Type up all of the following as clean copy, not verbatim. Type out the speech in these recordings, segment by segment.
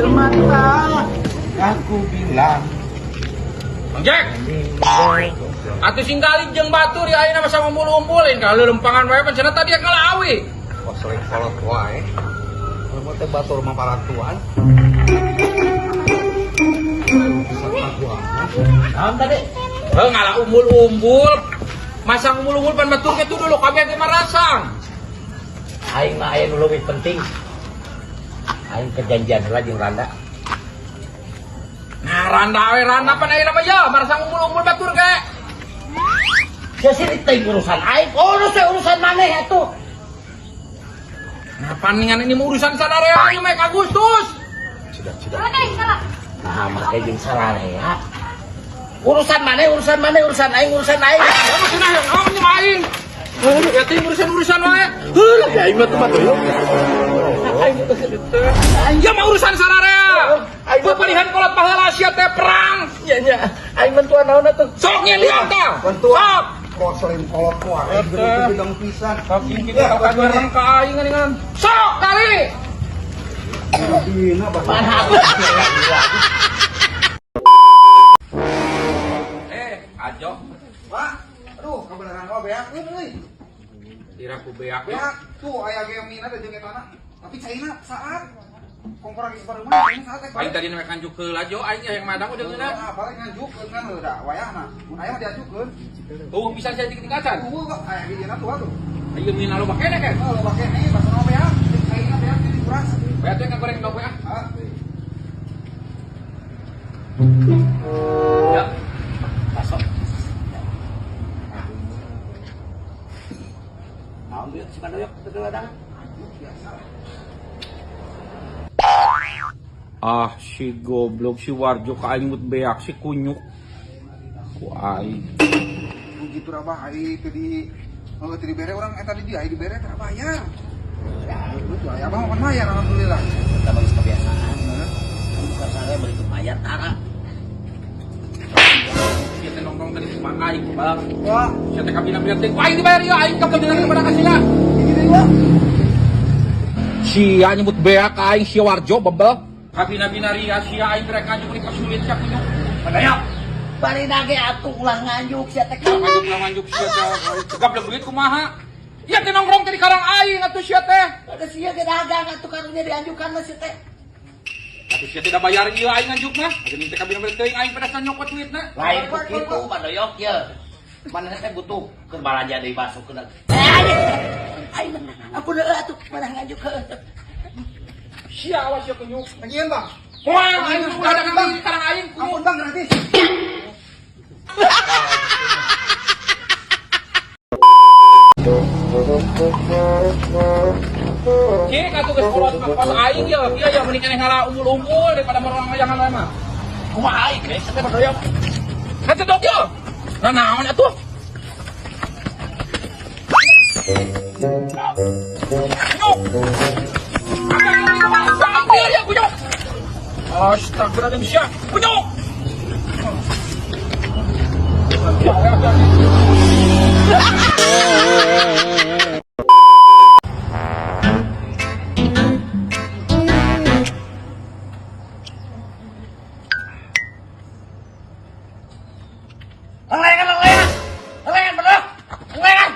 mata, aku bilang. Bang Jack, atuh singgalin jeung batur ya ayeuna masa ngumpul-ngumpulin kalau lempangan wae pan cenah tadi kalah awi. Kok sering kolot wae. Mun teh batur mah paratuan. Naon tadi? Ngalah umbul-umbul. Masa umbul-umbul pan batur kitu dulu kabeh teh marasang. Aing mah aya nu leuwih penting. Aing kejanjian heula jeung Randa. Nah, Randa pan ayeuna mah ya marasang umbul-umbul batur ge. Sia sih teh urusan aing, urusan maneh atuh. Nah, paningan ini urusan sadarea ieu mah Agustus. Nah, make jeung sararea. Urusan aing. Cenah naon nya aing? Ya teh urusan wae. Ya aing mah teh batur. Ya mah urusan sararea. Peperihan kolot paheula sia teh perang. Nya aing mentuan naon atuh? Sok nyelian tah. Sok. Kok sering kolot wae gedeng pisan. Saking kitu kageran ka aing geuningan. Sok kali. Dina batur. Ajo. Pak, aduh kebenaran mah beak euy. Tira ku beak we. Beak tuh aya gemina teh jeung etana. Tapi caina saat kompor geus bareng mah saat teh. Aing tadi nek kanjuk ke lajo aing yang madang udah geuna. Nah, balik nganjukeun kan heuda wayahna. Mun aya mah diajukeun. Tuh bisa saya dikit kacan. Tuh kok aya di dina tuh atuh. Ayo mina lo bakene kan. Oh, lo pake nih bahasa apa ya? Caina beak jadi kuras. Beak teh goreng ndok we ah. Ya. Masuk. Naon dia si Mandoyok teu ladang? Ah si goblok si Warjo ka aing mut beak si kunyuk. Ku aing. Begitu rabah ai teu di dibere orang eta di dia dibere teh bayar. Ya, itu aya abah mah bayar alhamdulillah. Kita bagus kebiasaan. Bukan saya beli ke mayat tara. Sia teh nongkrong tadi cuma aing bang. Wah, Sia teh kabina-bina teh aing dibayar ieu aing kabina kepada kasila. ini wah. Sia nyebut beak ka aing si Warjo bebel. Kabina-bina ria sia aing rek kanjuk ni kasulit sia kunyuk. Padayok. Bari nage atuh ulah nganjuk sia teh. Manjuk sia teh. Tegap duit kumaha? Ya teh nongkrong teh di karang aing atuh sia teh. Ada sia ge dagang atuh karunya dianjukan mah sia teh. Atuh sia tidak bayar ieu aing nganjuk mah. Ageun teh kabina-bina teuing aing pada nyokot duitna. Lain begitu Mandoyok ye. Mana teh butuh keur balanja deui masuk ke. Aing ampun atuh mana nganjuk heuh. Sia awas sia kunyuk. Pengen bang. Moal aing udah dagang di karang aing kunyuk. Ampun bang gratis. Ciri katu geus kolot pas aing ya, ieu ya mending keneh ngalah umbul-umbul daripada merong layangan wae mah. Kumaha aing geus teh Mandoyok. Henteu dok yo. Nah naon atuh? Kunyuk. Ada yang di bawah sambil ya kunyuk. Astagfirullahaladzim sia. Kunyuk. Anglengan Mandoyok. Anglengan.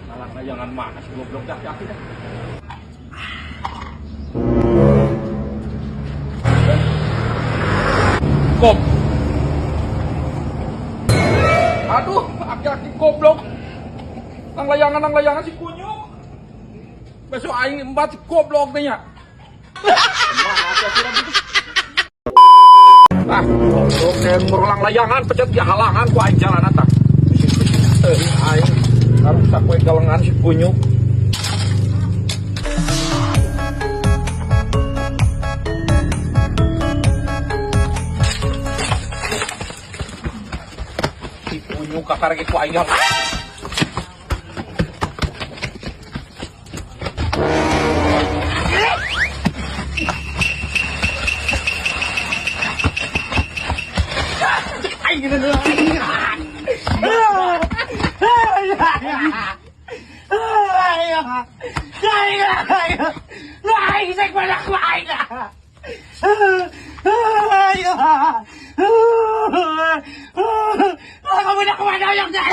Salah layangan mana si goblok dah yakin dah. Kop. Aduh, aki-aki goblok. Nang layangan si kunyuk. Besok aing embat si goblok teh nya. Ah, goblok teh merulang layangan pecet dia halangan ku aing jalan eta. Aing harus sakwe galengan si kunyuk. Si kunyuk kakarek ku aing. Aing Ay, isang malak kumain na! Baka mo na kumanayang na!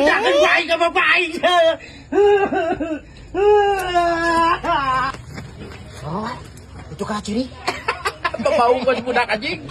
Jangan baik sama baik. Oh, itu kaciri. Bau bos budak anjing.